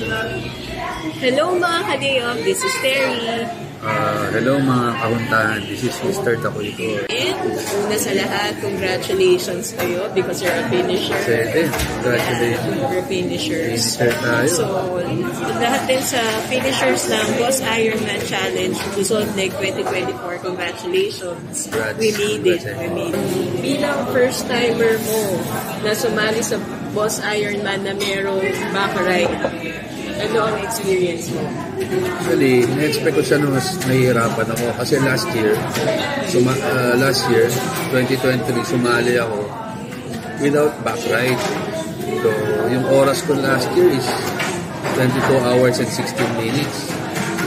Hello mga ka-day off, this is Terry. Hello mga kahuntahan, this is Mr. Takoyko. And una sa lahat, congratulations kayo because you're a finisher. Congratulations. You're finishers. Finisher tayo. So, lahat din sa finishers ng Boss Ironman Challenge Luzon Lake 2024, congratulations. We made it. Bilang first timer mo na sumali sa Boss Ironman na merong back ride, ano ang experience mo? Actually, na-expect ko siya nung mas nahihirapan ako kasi last year, 2023, sumali ako without back ride. So, yung oras ko last year is 22 hours and 16 minutes.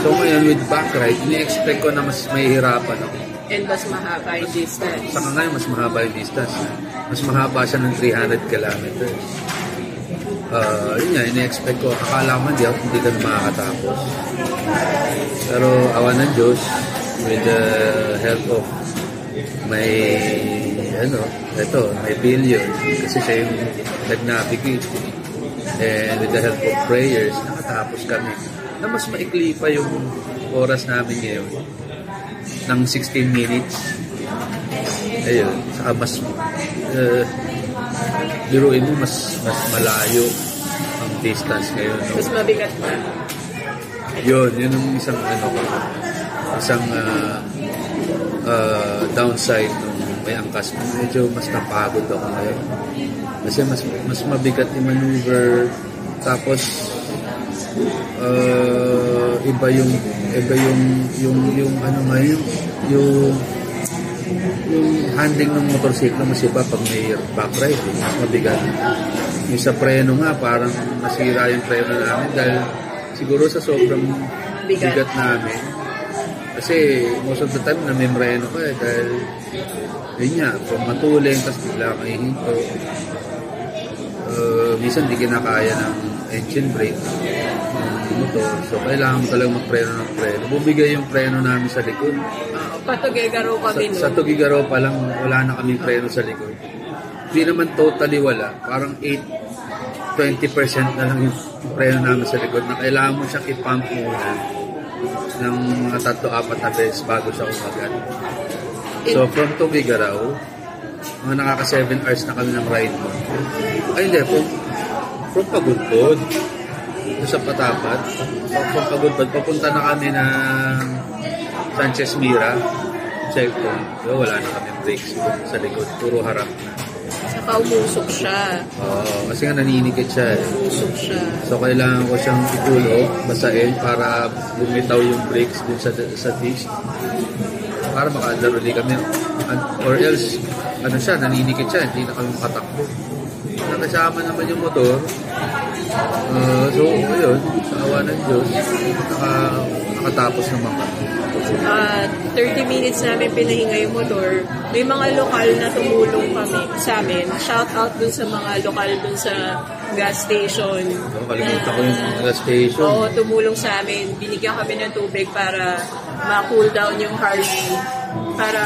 So, ngayon with back ride, ni-expect ko na mas mahihirapan ako. And mas mahaba yung distance. Saka ngayon, mas mahaba yung distance. Mas mahaba siya ng 300 kilometers. Yun nga, ini-expect ko. Akala ko hindi ka makakatapos. Pero awan ng Diyos, with the help of my billion, kasi siya yung nag-navigate. And with the help of prayers, nakatapos kami. Na mas maikli pa yung oras namin ngayon ng 16 minutes. Ayun, saka mas biruin mo, mas malayo ang distance ngayon. No? Mas mabigat pa. Yun yung isang downside nung may angkas. Medyo mas napagod ako ngayon. Kasi mas mabigat yung maneuver. Tapos iba yung handling ng motorsiklo mas iba pag may back ride, mas mabigat. Yung sa preno nga, parang nasira yung preno namin dahil siguro sa sobrang bigat namin. Kasi most of the time na may preno ka dahil yun nga, kung matuling, tapos bigla kang ihinto. Minsan di kinakaya ng engine brake ng motor. So kailangan mo talagang magpreno ng preno. Bumigay yung preno namin sa likod. Patugigaro kami. Sa Tugigaro pa lang, wala na kaming preno sa likod. Hindi naman totally wala. Parang 20% na lang yung preno namin sa likod na kailangan mo siyang i-pump muna ng mga 3-4 na beses bago siya umagat. So from Tugigaro, mga nakaka 7 hours na kami ng ride mo. Ay hindi, from Pagudpod sa Patapat. From Pagudpod, papunta na kami ng Sanchez Mira, checkpoint. So, wala na kami brakes sa likod. Puro harap na. Saka umusok siya. Oo, kasi nga naninigit siya. Umusok siya. So, kailangan ko siyang i-pull off, basahin para bumitaw yung brakes dun sa disc. Para makaandar ulit kami. Or else, naninigit siya. Hindi na kami makatakbo. Nakasama naman yung motor. So, ayun, sa awa ng Diyos, nakatapos naman kami. 30 minutes namin pinahinga yung motor. May mga lokal na tumulong kami sa amin. Shout out dun sa mga lokal dun sa gas station. Kalimutan ko yung gas station. Oo, tumulong sa amin. Binigyan kami ng tubig para ma-cool down yung Harley. Para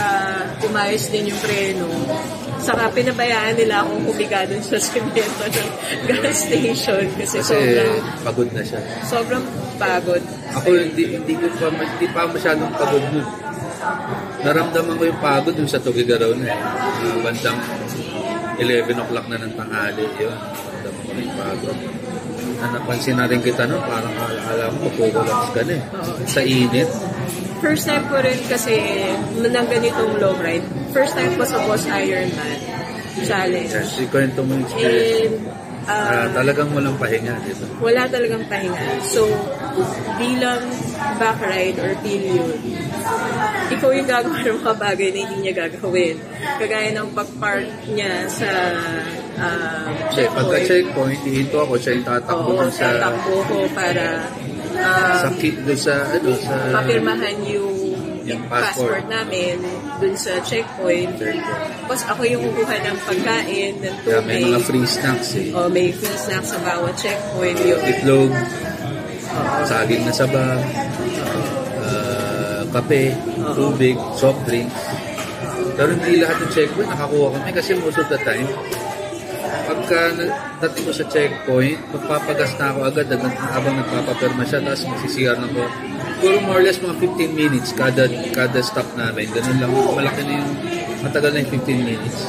umayos din yung preno. Saka pinabayaan nila akong humiga dun sa semento ng gas station kasi sobrang pagod na siya. Sobrang pagod. Ako hindi pa masyadong pagod nun. Naramdaman ko yung pagod dun sa Tugigaraw na bandang 11 o'clock na ng tanghali. Yun, naramdaman ko yung pagod. Napansin na rin kita parang alam mo, pupulaps ka na sa init. First time ko rin kasi ng ganitong long ride. First time ko sa Boss Ironman Challenge. Yes, ikwento mo yung experience. And talagang walang pahinga dito. Wala talagang pahinga. So, bilang back ride or pillion, ikaw yung gagawa ng mga bagay na hindi niya gagawin. Kagaya ng pag-park niya sa checkpoint. Pagka-checkpoint, ihinto ako, siya yung tatakbo sa... tatakbo ko para papirmahan yung passport namin dun sa checkpoint. Tapos ako yung kukuha ng pagkain, ng tubig. May mga free snacks may free snacks sa bawat checkpoint. Yung itlog, saging na saba, kape, tubig, soft drinks. Pero hindi lahat ng checkpoint nakakuha kami kasi most of the time pagka dating ko sa checkpoint, magpapagas na ako agad habang nagpapapirma siya, tapos magsisiyar na ko. Puro more or less mga 15 minutes kada stop namin. Ganun lang. Malaki na yung, matagal na yung 15 minutes.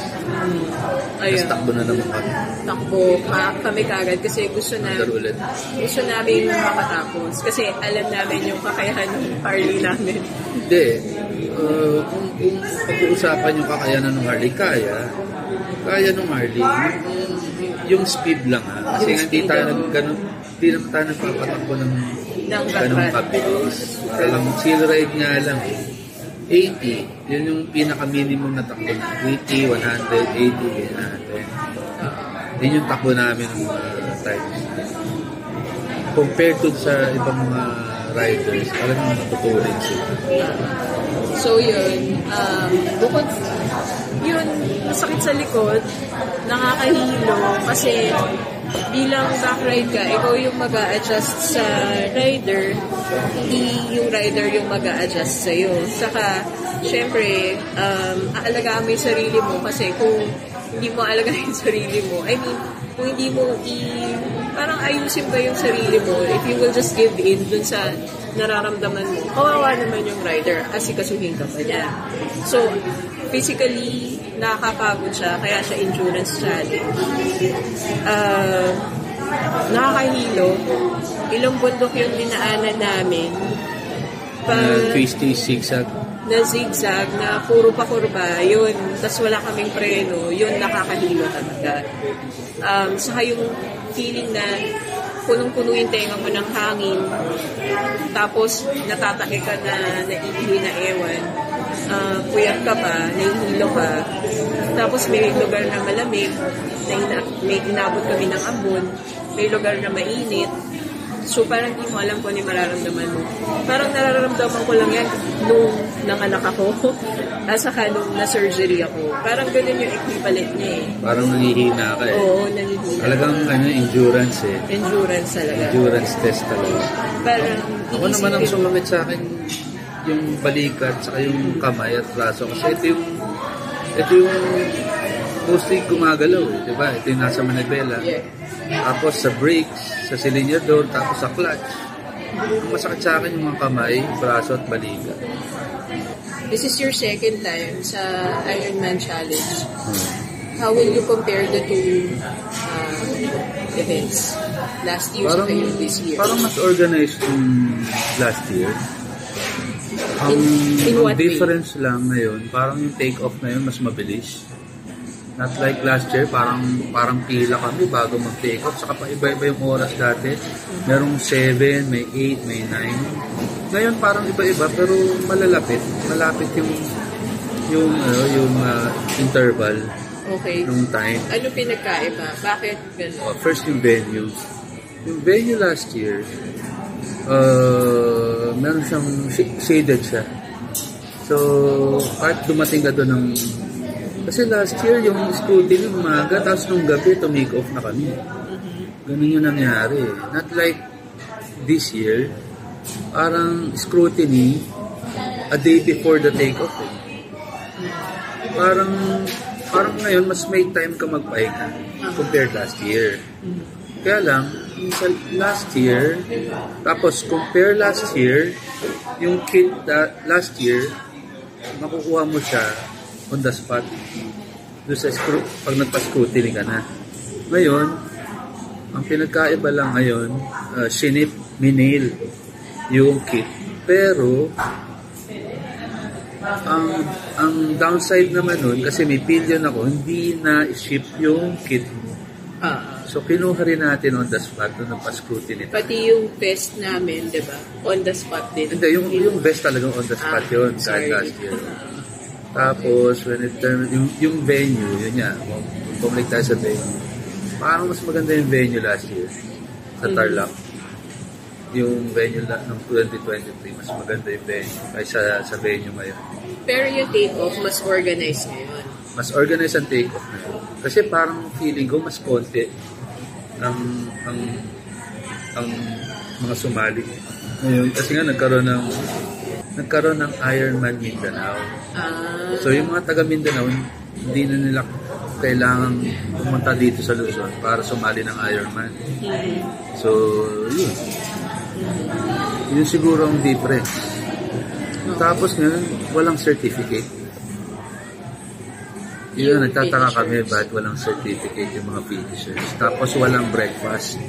Tapos takbo na naman kami. Takbo kami kagad kasi gusto namin makatapos. Kasi alam namin yung kakayahan ng Harley namin. Hindi. Kung pag-uusapan yung kakayanan ng Harley, kaya ng Harley. Yung speed lang ha. Kasi hindi naman tayo nagpapatakbo ng ganong kabilis. Parang chill ride nga lang. 80, yun yung pinaka-minimum na takbo na. 80, 100, 80, ganyan. Yun yung takbo namin ng mga times. Compared to sa ibang mga riders, parang natutuling sila. So yun, bukod yun, masakit sa likod, nakakahilo kasi bilang backride ka, ikaw yung mag-a-adjust sa rider, hindi yung rider yung mag-a-adjust sa'yo. Saka, syempre, aalagaan mo yung sarili mo kasi kung hindi mo aalagaan yung sarili mo, I mean, kung hindi mo parang ayusin ba yung sarili mo, if you will just give in dun sa nararamdaman mo, kawawa naman yung rider, asikasuhin ka pa niya. So, physically, nakakapagod siya, kaya siya endurance challenge. Nakakahilo. Ilang bundok yung dinaanan namin. Twisty, zigzag. Na zigzag, na puro pa kurba, yun. Tapos wala kaming preno, yun nakakahilo talaga. Saka yung feeling na punong-puno yung tenga mo ng hangin, tapos natatake ka na naiihi na ewan, puyat ka pa, nahihilo ka, tapos may lugar na malamig, may inabot kami ng ambon, may lugar na mainit, so parang di mo alam kung ano yung mararamdaman mo. Parang nararamdaman ko lang yan nung nanganak ako, at saka nung na-surgery ako. Parang ganun yung equivalent niya eh. Parang nanghihina ka eh. Oo, nanghihina. Talagang endurance eh. Endurance talaga. Endurance test talaga. Parang ako naman ang sumamit sa akin yung balikat saka yung kamay at braso. Kasi ito yung mostly gumagalaw eh. Diba? Ito yung nasa manibela. Yeah. Tapos sa brakes, sa cylinderdor, tapos sa clutch. Ang masakit sa akin yung mga kamay, braso at balikat. This is your second time sa Ironman Challenge. How will you compare the two events? Last year sa this year? Parang mas organized yung last year. Ang difference lang ngayon, parang yung take-off na yun mas mabilis. Not like last year, parang pila kami bago mag-take off. Saka pa iba-iba yung oras dati. Merong 7, may 8, may 9. Ngayon parang iba-iba pero malalapit. Malapit yung interval. Okay. Nung time. Ano pinagkaiba? Bakit gano'n? First yung venue. Yung venue last year, meron siyang shaded siya. So, kahit dumating ka doon ng... Kasi last year, yung scrutiny umaga, tapos nung gabi, tumake off na kami. Ganun yung nangyari. Not like this year, parang scrutiny a day before the take-off. Parang ngayon, mas may time ka magpahinga compared last year. Kaya lang, sa last year, tapos compare last year, yung kit last year, makukuha mo siya on the spot. Doon sa pag nagpa-scrutiny ka na. Ngayon, ang pinagkaiba lang ngayon, sinip, minail yung kit. Pero, ang downside naman nun, kasi may pillion ako, hindi na-ship yung kit. So, kinuha rin natin on the spot nung nagpa-scrutiny. Pati yung best namin, di ba? On the spot din. Hindi, yung best talagang on the spot yun, kahit last year. Tapos, when it turns, yung venue, yun nga, bumalik tayo sa venue. Parang mas maganda yung venue last year sa Tarlac. Yung venue ng 2023, mas maganda yung venue kaysa sa venue ngayon. Pero yung take-off, mas organized ngayon. Mas organized ang take-off na yun. Kasi parang feeling ko, mas konti ang mga sumali. Ngayon, kasi nga nagkaroon ng Ironman Mindanao. So yung mga taga Mindanao, hindi na nila kailangan pumunta dito sa Luzon para sumali ng Ironman. So, yun. Yun siguro ang difference. Tapos ngayon, walang certificate. Yun, nagtataka kami bakit walang certificate yung mga finishers. Tapos walang breakfast.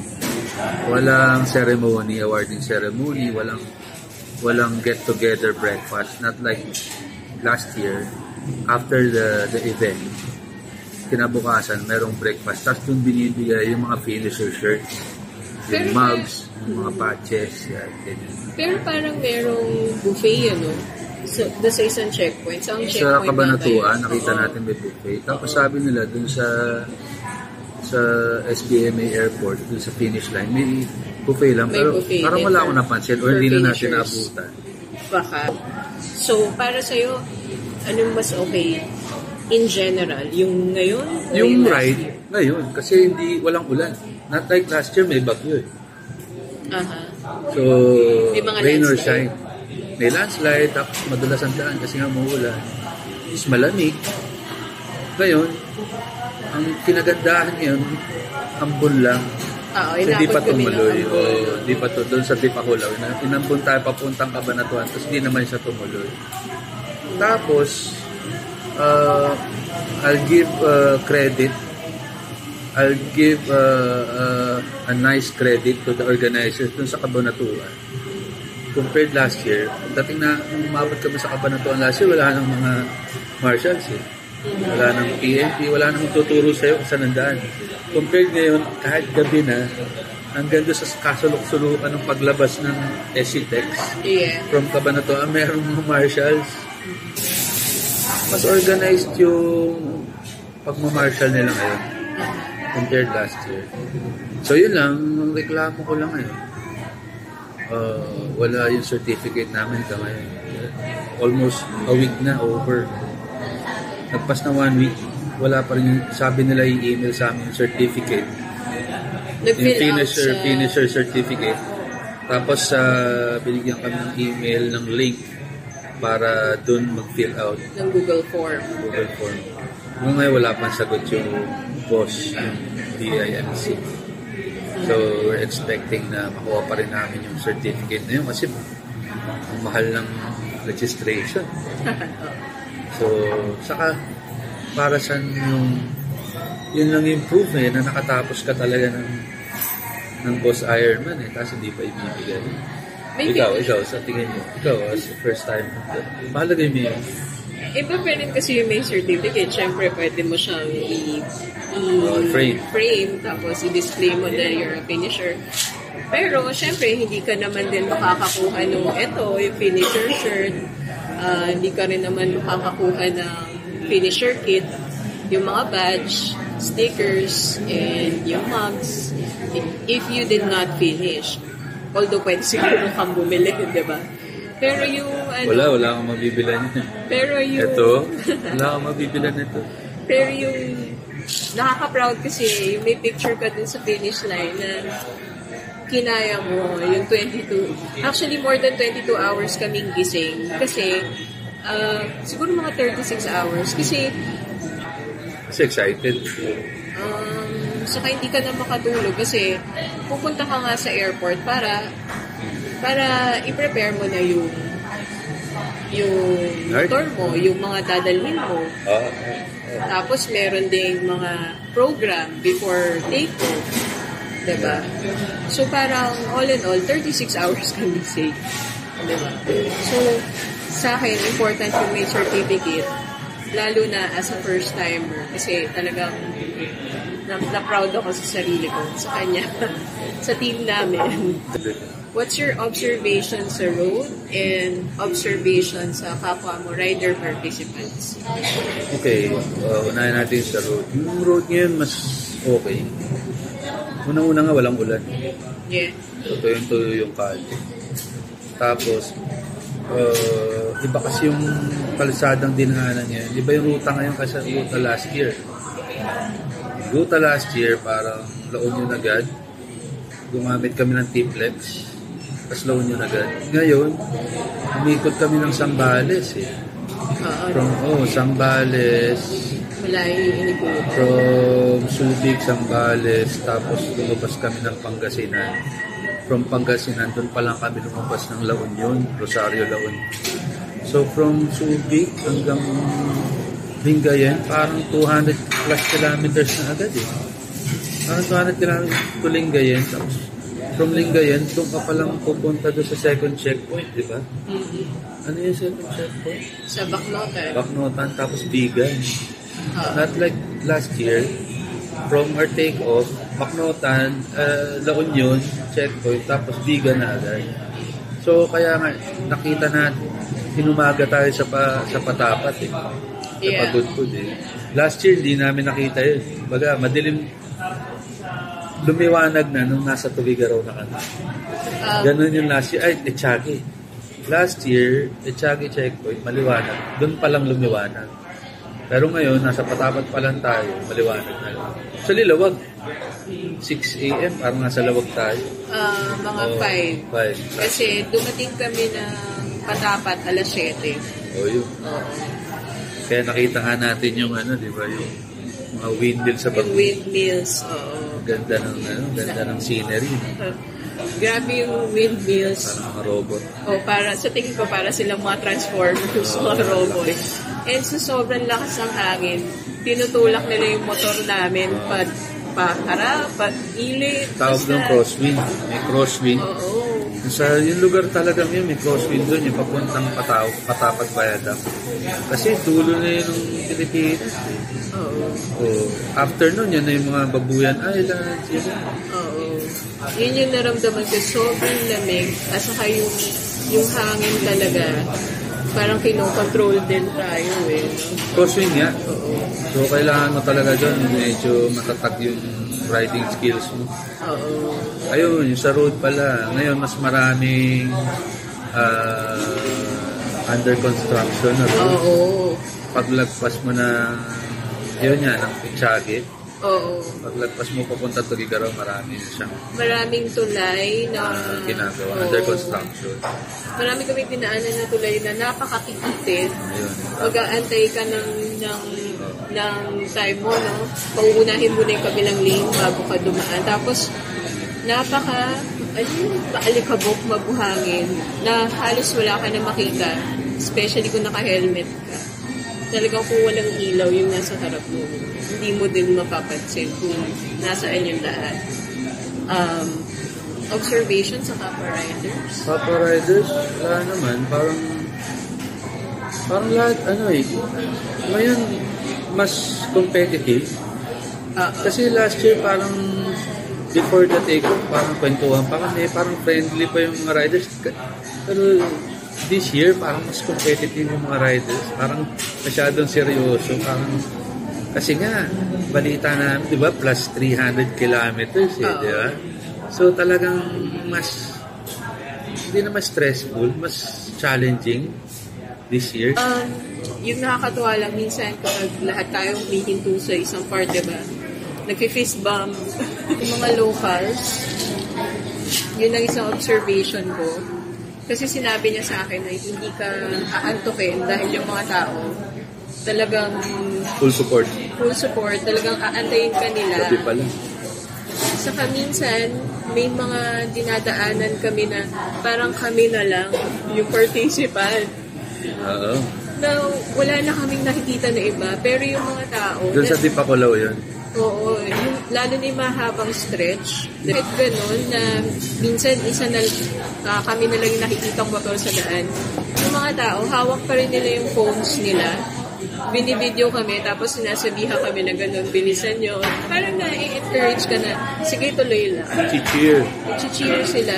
Walang ceremony, awarding ceremony. Walang get-together breakfast. Not like last year, after the event, kinabukasan, merong breakfast. Tapos dun binibigay yung mga finisher shirts, yung mugs, yung mga patches. Yan. Pero parang merong buffet, So, sa isang checkpoint. Sa Cabanatuan, nakita natin may buffet. Tapos sabi nila dun sa SBMA Airport, dun sa finish line, may buffet lang. Pero buffet parang wala akong napansin or hindi na natin naabutan. Baka. So, para sa'yo, anong mas okay in general? Yung ngayon? Yung ride, ngayon. Kasi walang ulan. Not like last year, may bagyo eh. So, rain or shine. May landslide, tapos madulas ang daan kasi nga mauulan. Is malamig. Ngayon, ang kinagandahan ngayon, ambon lang. Hindi pa tumuloy. Hindi pa to doon sa Dipakulaw. Inambon tayo papuntang Cabanatuan, tapos hindi naman siya tumuloy. Tapos, I'll give credit. I'll give a nice credit to the organizers doon sa Cabanatuan. Compared last year, dating na umabot kami sa Cabanatuan last year, wala nang mga marshals eh. Wala nang PNP, wala nang tuturo sa'yo kung saan nandaan. Compared ngayon, kahit gabi na, hanggang doon sa kasulok-sulukan ng paglabas ng SCTEX from Cabanatuan, merong mga marshals. Mas organized yung pagmamarshal nila ngayon compared last year. So yun lang, reklamo ko lang ngayon. Wala yung certificate namin ngayon. Almost a week na over. Nagpas na 1 week, wala pa rin, sabi nila i-email sa amin yung certificate. Yung finisher certificate. Tapos binigyan kami ng email, ng link para dun mag-fill out. Ng Google Form. Ngayon wala pang sagot yung boss, yung DIMC. So, we're expecting na makuha pa rin namin yung certificate na yun kasi ang mahal ng registration. So, saka para saan yun lang yung proof na nakatapos ka talaga ng Boss Ironman tapos hindi pa ibibigay. Ikaw, sa tingin mo, ikaw as first time, mahalagay mo yun. Iba pa rin kasi yung may certificate. Siyempre, pwede mo siyang frame, tapos i-display mo na you're a finisher. Pero, siyempre, hindi ka naman din makakakuha yung finisher shirt. Hindi ka rin naman makakakuha ng finisher kit, yung mga badge, stickers, and yung mugs, if you did not finish. Although, pwede siguro kang bumili, di ba? Pero yung wala akong mabibilan nito. Pero yung wala akong mabibilan nito. Pero yung nakaka-proud kasi yung may picture ka dun sa finish line na kinaya mo yung 22. Actually, more than 22 hours kaming gising. Kasi siguro mga 36 hours. Kasi excited. Saka hindi ka na makatulog kasi pupunta ka nga sa airport para i-prepare mo na yung motor mo, yung mga dadalhin mo. Tapos meron ding mga program before take-off. Diba? So parang all in all, 36 hours can be saved. Diba? So sa akin, important yung may certificate. Lalo na as a first timer. Kasi talagang na-proud ako sa sarili ko, sa kanya, sa team namin. What's your observation sa road and observation sa kapwa mo rider participants? Okay, unahin natin sa road. Yung road ngayon mas okay. Unang-una nga walang ulan. Yeah. Tuyo yung kalye. Tapos, iba kasi yung kalsadang dinaanan niya. Iba yung ruta ngayon kasi ruta last year. Ruta last year, parang La Union agad. Gumamit kami ng T-Flex. Tapos La Union agad. Ngayon, umikot kami ng Zambales eh. From Zambales, Malayo yung inipunan. From Subic, Zambales, tapos lumabas kami ng Pangasinan. From Pangasinan, doon pa lang kami lumabas ng La Union, Rosario, La Union. So from Subic hanggang Lingayen, parang 200 plus kilometers na agad eh. Parang 200 kilometers to Lingayen, tapos from Lingayen, doon ka palang pupunta doon sa second checkpoint, di ba? Ano yung second checkpoint? Sa Bacnotan. Bacnotan, tapos Bigan. Not like last year, from our take-off, Bacnotan, La Union, checkpoint, tapos Bigan na agad. So, kaya nga, nakita natin, hinumaga tayo sa Patapat eh. Sa Pagudpud eh. Last year, hindi namin nakita yun. Baga, madilim, lumiwanag na nung nasa Tubigaraw na kami. Ganun yung last year. Ay, Echagi. Last year, Echagi checkpoint, maliwanag. Doon palang lumiwanag. Pero ngayon, nasa Patapat pa lang tayo, maliwanag na lang. Sa Lilawag, 6 a.m., parang nasa Lawag tayo. Mga 5. Kasi dumating kami ng Patapat, alas 7. Yun. Kaya nakita nga natin yung di ba, yung mga windmills sa bangin. Yung windmills, Ganda ng scenery. Grabe yung windmills. Parang mga robot. Sa tingin ko, para silang mga transformers, mga robot. And so, sobrang lakas ng hangin. Tinutulak nila yung motor namin pa-harap, pa-ilit. Tawag ng crosswind. May crosswind. Sa yung lugar talagang yun, may crosswind doon, yung papuntang Patapat Viaduct. Kasi dulo na yun ng Pilipinas. After nun, yan na yung mga Babuyan Islands. Yun yung naramdaman ko, sobrang lamig. At saka yung hangin talaga, parang kinokontrol din tayo eh. Crosswind nga. So, kailangan mo talaga dyan, medyo matatag yung riding skills mo. Ayun, yung sa road pala. Ngayon, mas maraming under construction na road. Paglagpas mo na, yun nga, ng Echagi. Paglagpas mo papunta to Ligaraw, maraming tulay na ginagawa, under construction. Marami kami pinaanan na tulay na napakatitipid. Mag-aantay ka ng time mo, no? Pauunahin mo na yung kabilang lane bago ka dumaan. Tapos, paalikabok, mabuhangin, na halos wala ka na makita, especially kung naka-helmet ka. Talagang kung walang ilaw yung nasa harap mo, hindi mo din mapapansin kung nasaan yung lahat. Observation sa Kappa Riders? Kappa Riders? Wala naman. Parang lahat, ngayon, mas competitive. Kasi last year, parang before the take-off, parang kwentuhan pa kami, parang friendly pa yung mga riders. Pero this year, parang mas competitive yung mga riders. Parang masyadong seryoso. Kasi nga, balita namin, di ba, plus 300 kilometers, di ba? So, talagang hindi na mas stressful, mas challenging this year. Yung nakakatuwa lang minsan kapag lahat tayo humihinto sa isang part, di ba? Nag-fist bump. Yung mga locals, yun ang isang observation ko. Kasi sinabi niya sa akin na hindi ka aantukin dahil yung mga tao talagang full support. Talagang aantayin ka nila. Sabi pala. Saka minsan, may mga dinadaanan kami na parang kami na lang yung participant. Na wala na kaming nakikita na iba. Pero yung mga tao... Doon sa Dipakulaw yun? Oo. Lalo na yung mahabang stretch. Kahit ganun na minsan kami na lang yung nakikitang motor sa daan. Yung mga tao, hawak pa rin nila yung phones nila. Binibideo kami, tapos sinasabihan kami na gano'n, bilisan nyo. Parang na-encourage ka na, sige, tuloy lang. Cheer sila,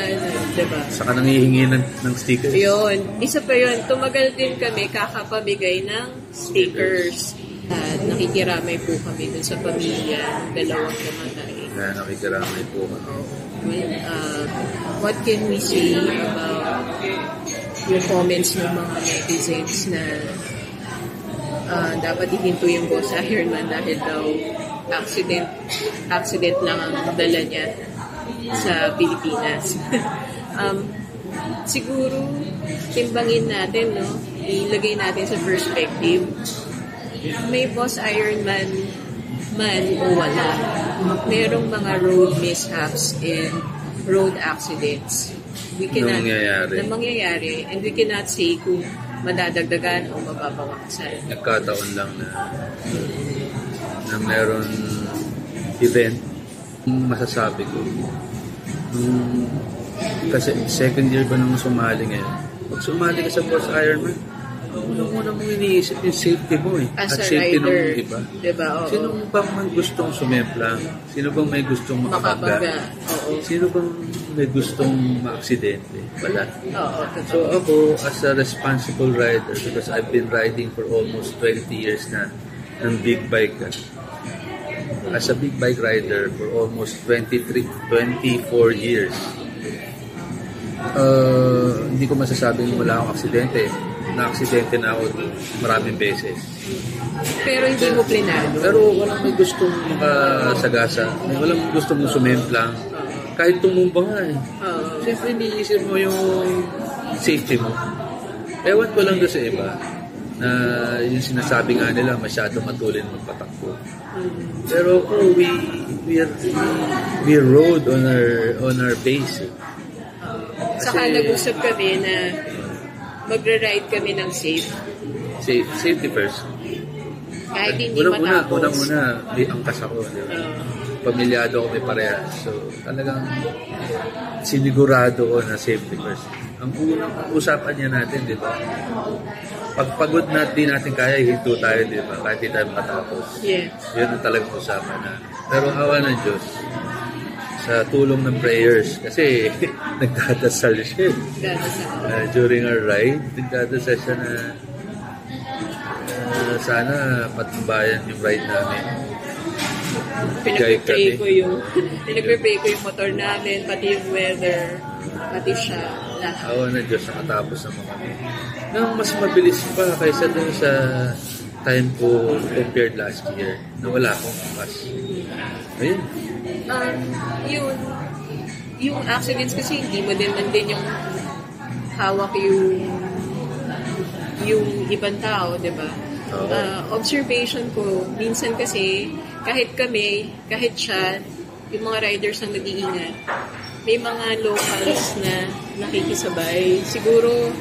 diba? Saka nangihingi ng stickers. Yun. Isa pa yun, tumagal din kami kakapamigay ng stickers. At nakikiramay po kami dun sa pamilya, dalawang namatay. Nakikiramay po kami. What can we say about yung comments ng mga netizens na dapat ihinto yung Boss Ironman dahil daw accident lang ang dala niya sa Pilipinas. Siguro timbangin natin, no? Ilagay natin sa perspective. may boss Ironman man o wala, merong mga road mishaps and road accidents. We cannot, na mangyayari, and we cannot say kung madadagdagan o mababawasan. Nagkataon lang na meron event, masasabi ko. Kasi second year ba nung sumali ngayon? Pag sumali ka sa Boss Ironman, unang-una mong iniisip yung safety mo as at a safety rider, ng iba. Diba? Sino bang may gustong sumemplang? Sino bang may gustong makabaga? Sino bang may gustong maaksidente? Wala. So ako, as a responsible rider, because I've been riding for almost 20 years na ng big bike. As a big bike rider for almost 24 years, hindi ko masasabing wala akong aksidente. Na-aksidente na ako maraming beses. Pero hindi mo plinado. Pero walang may gustong makasagasa. Walang gustong sumemplang. Kahit tumumba nga Siyempre iniisip mo yung safety mo. Ewan ko lang doon sa iba na yung sinasabi nga nila masyado matulin magpatakbo. Pero we rode on our base. Saka nag-usap kami na magra-ride kami ng safety first. Kahit hindi matapos. Unang-una, may angkas ako. Pamilyado ko, may parehas. So, talagang sinigurado ko na safety first. Ang unang usapan niya natin, di ba? Pagpagod na di natin kaya, hinto tayo, di ba? Kahit di tayo makatapos. Yeah. Yun ang talagang usapan na. Pero awa ng Diyos, sa tulong ng prayers, kasi nagdadasal siya. During our ride, nagdadasal siya na sana patumbayan yung ride namin. Pinagpipray ko yung motor namin, pati yung weather, pati siya, lahat. Awa ng Diyos, nakatapos naman kami. Nang mas mabilis pa kaysa dun sa time ko compared last year na wala akong angkas. Ayun. Yung accidents kasi hindi mo din yung hawak yung ibang tao, di ba? Observation ko, minsan kasi kahit kami, kahit siya, yung mga riders ang nag-iingat, may mga locals na nakikisabay. Siguro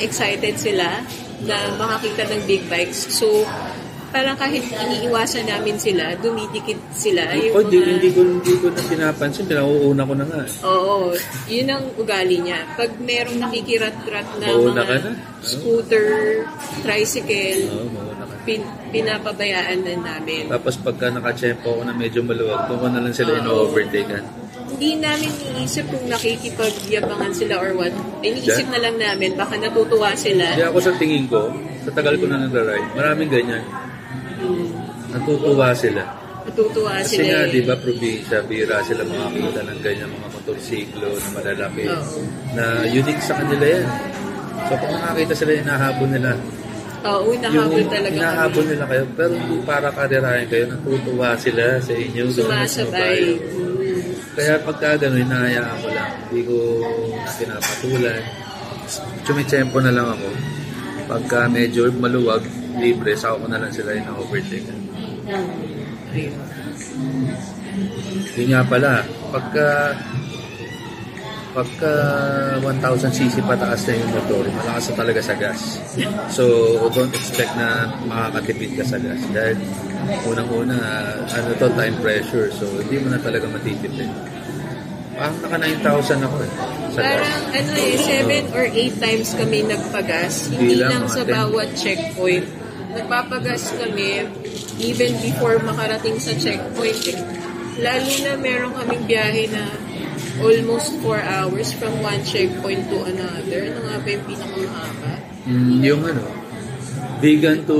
excited sila na makakita ng big bikes. So, parang kahit iniiwasan namin sila, dumidikit sila. Hindi ko na pinapansin, pinauuna ko na nga. Oo, yun ang ugali niya. Pag merong nakikirat-rat na mga scooter, tricycle, pinapabayaan na namin. Tapos pagka nakachempo ako na medyo maluwag, doon ko na lang sila ino-overtaken. Hindi namin iniisip kung nakikipagyabangan sila or what. Iniisip na lang namin, baka natutuwa sila. Hindi ako sa tingin ko, sa tagal ko na nag-ride, maraming ganyan. Natutuwa sila. Kasi nga, di ba, probinsya, bira sila makakita ng ganyan mga motorsiklo na malalaki. Na unique sa kanila yan. So, kung nakakita sila, inahabol nila. Oo, inahabol talaga. Inahabol nila kayo, pero hindi para karirahin kayo, natutuwa sila sa inyo. Sumasabay. Kaya pagka gano'n, hinahayaan ko lang. Hindi ko na pinapatulan. Chumitsempo na lang ako. Pagka medyo maluwag, libre, saka ko na lang sila yung overtake. Yun nga pala, pagka 1,000cc pataas na yung motor, malakas na talaga sa gas. So, don't expect na makakatipid ka sa gas. Dahil unang-una, time pressure. So, hindi mo na talaga matitipid. Parang naka 9,000 ako sa gas. Parang 7 or 8 times kami nagpagas. Hindi lang sa bawat checkpoint. Nagpapagas kami even before makarating sa checkpoint. Lalo na meron kaming biyahe na almost 4 hours from one checkpoint to another. Ano nga ba yung pinakamahaba? Yung Vegan to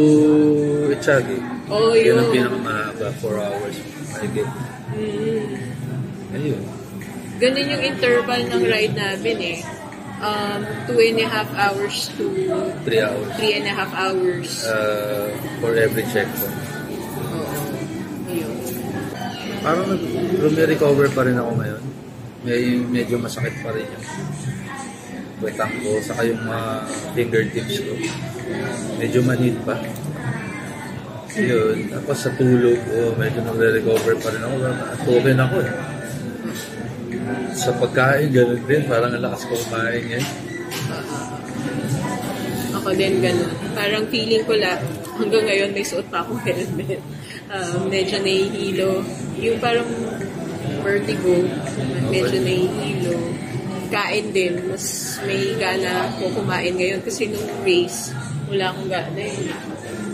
Echagi. Yun. Yun ang pinakamahaba, 4 hours. Mahigit. Ayun. Ganun yung interval ng ride namin 2.5 hours to 3 hours. 3.5 hours. For every checkpoint. Ayun. Parang recover pa rin ako ngayon. Medyo masakit pa rin yung wetang ko, saka yung mga fingertips ko. Medyo manhid pa. Yun. Tapos sa tulog, medyo nagre-recover pa rin ako. At okay na ako eh. Sa pagkain, gano'n din. Parang ang lakas ko kumain ngayon. Ako din gano'n. Parang feeling ko hanggang ngayon may suot pa akong helmet. Medyo nahihilo. Yung parang vertigo, medyo nahihilo. Kain din, mas may gana ko kumain ngayon kasi nung race, wala akong gana eh.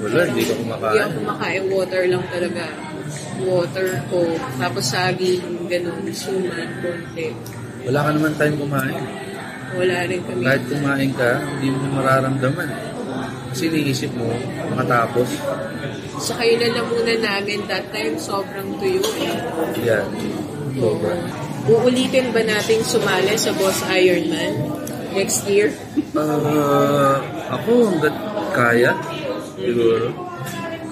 Wala, hindi ka kumakain. Hindi ako kumakain, water lang talaga. Water ko, tapos saging, ganun, suman, konti. Wala ka naman time kumain. Wala rin kami. Kahit kumain ka, hindi mo mararamdaman. Kasi iniisip mo, makatapos. Sa kailan na muna namin, that time sobrang tuyo eh. Yan. Sobra. Uulitin ba natin sumali sa Boss Ironman next year? Ako, hanggat kaya, siguro.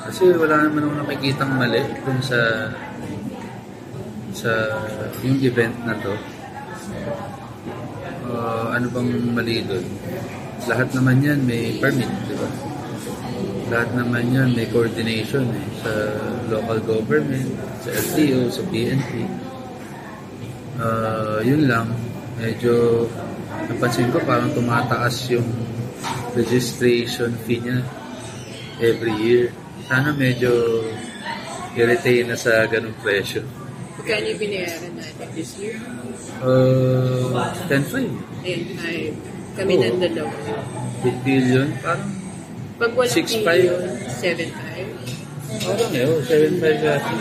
Kasi wala naman akong nakikitang mali dun sa yung event na to. Ano bang mali dun? Lahat naman yan may permit, di ba? Lahat naman yan may coordination sa local government, sa LTO, sa PNP. Yun lang, medyo napansin ko parang tumataas yung registration fee niya every year. Sana medyo i-retain na sa ganung presyo. Magkano yung binayaran natin this year? 10.5. 10.5. Kami ng dalawa. 8 billion, parang pag 6.5. 7.5. Parang 7.5 yata.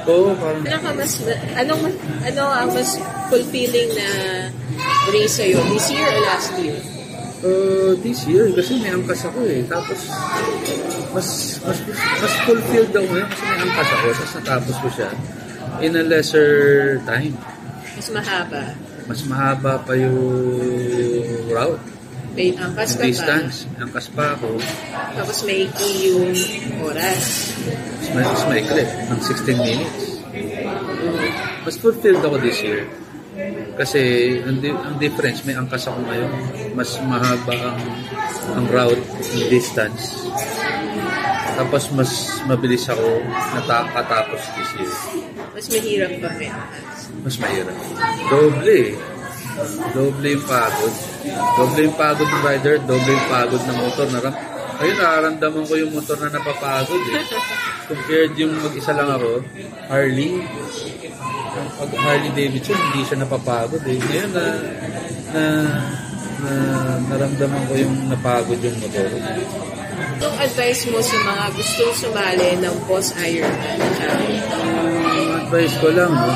Oo, parang... Ano ang mas fulfilling na race sa'yo? This year or last year? This year, kasi may angkas ako eh. Tapos, mas fulfilled ako ngayon kasi may angkas ako. Tapos natapos ko siya in a lesser time. Mas mahaba. Mas mahaba pa yung route. May angkas ka distance. Pa. Angkas pa ako. Tapos may yung oras. Mas maikli, ng 16 minutes. Mas fulfilled ako this year. Kasi ang difference, may angkas ako ngayon. Mas mahaba ang route, ang distance. Tapos mas mabilis ako nakatapos this year. Mas mahirap pa may angkas? Mas mahirap. Doble yung pagod. Doble yung pagod ng rider, doble yung pagod ng motor. Ayun, nararamdaman ko yung motor na napapagod eh. Compared yung mag-isa lang ako, Harley. Pag Harley Davidson, hindi siya napapagod eh. Ngayon naramdaman ko yung napagod yung motor. Anong advice mo sa mga gustong sumali ng Boss Ironman? Advice ko lang, no?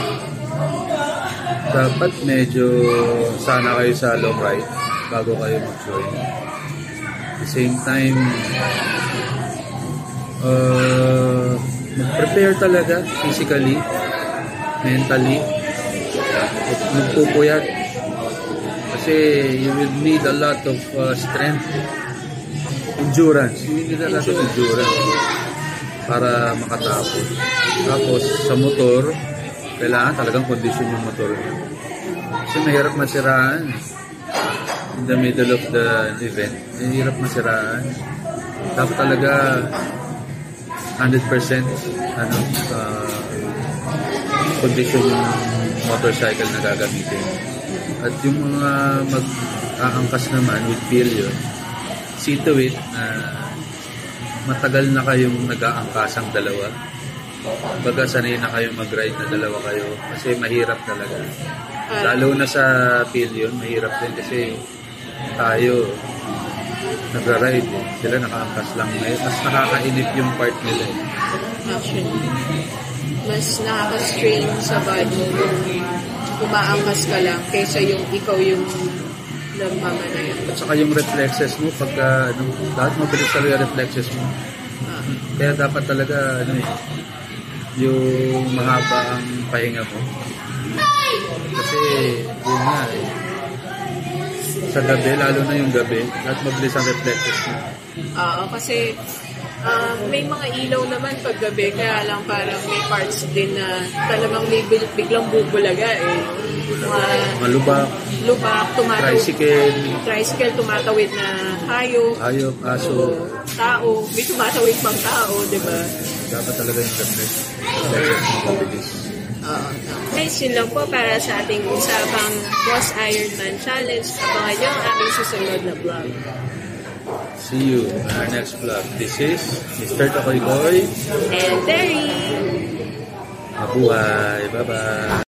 Dapat medyo sana kayo sa long ride bago kayo mag-join. At the same time, mag-prepare talaga physically, mentally, magpupuyat. Kasi you will need a lot of strength, endurance. You will need a lot of endurance para makatapos. Tapos sa motor, kailangan talagang kondisyon yung motor. Kasi mahirap masiraan. In the middle of the event, mahirap masiraan. Dapat talaga 100% kondisyon yung motorcycle na gagamitin. At yung mga mag-aangkas naman with pillion, see to it na matagal na kayong nag-aangkas ang dalawa. Baga sanay na kayo mag-ride na dalawa kayo kasi mahirap talaga. Lalo na sa pillion, mahirap din kasi tayo nagra-ride. Sila nakaangkas lang. Mas nakakainip yung part nila. Actually, mas nakaka-strain sa body kung umaangkas ka lang kaysa yung ikaw yung nagmamanayan. At saka yung reflexes mo, pagka dapat mabilis talaga yung reflexes mo. Kaya dapat talaga yung mahaba ang pahinga mo. Kasi yun nga sa gabi, lalo na yung gabi, dapat mabilis ang reflexes mo. Kasi May mga ilaw naman paggabi, kaya lang parang may parts din na talagang may biglang bubulaga eh. Mga lubak, tricycle, tumatawid na hayop, aso, tao, may tumatawid pang tao, di ba? Dapat talaga yung refresh. Mabilis. Guys, yun lang po para sa ating usapang Boss Ironman Challenge. Abangan nyo ang aking susunod na vlog. See you in our next vlog. This is Mr. Takoy Koy and Terry. Mabuhay. Bye-bye.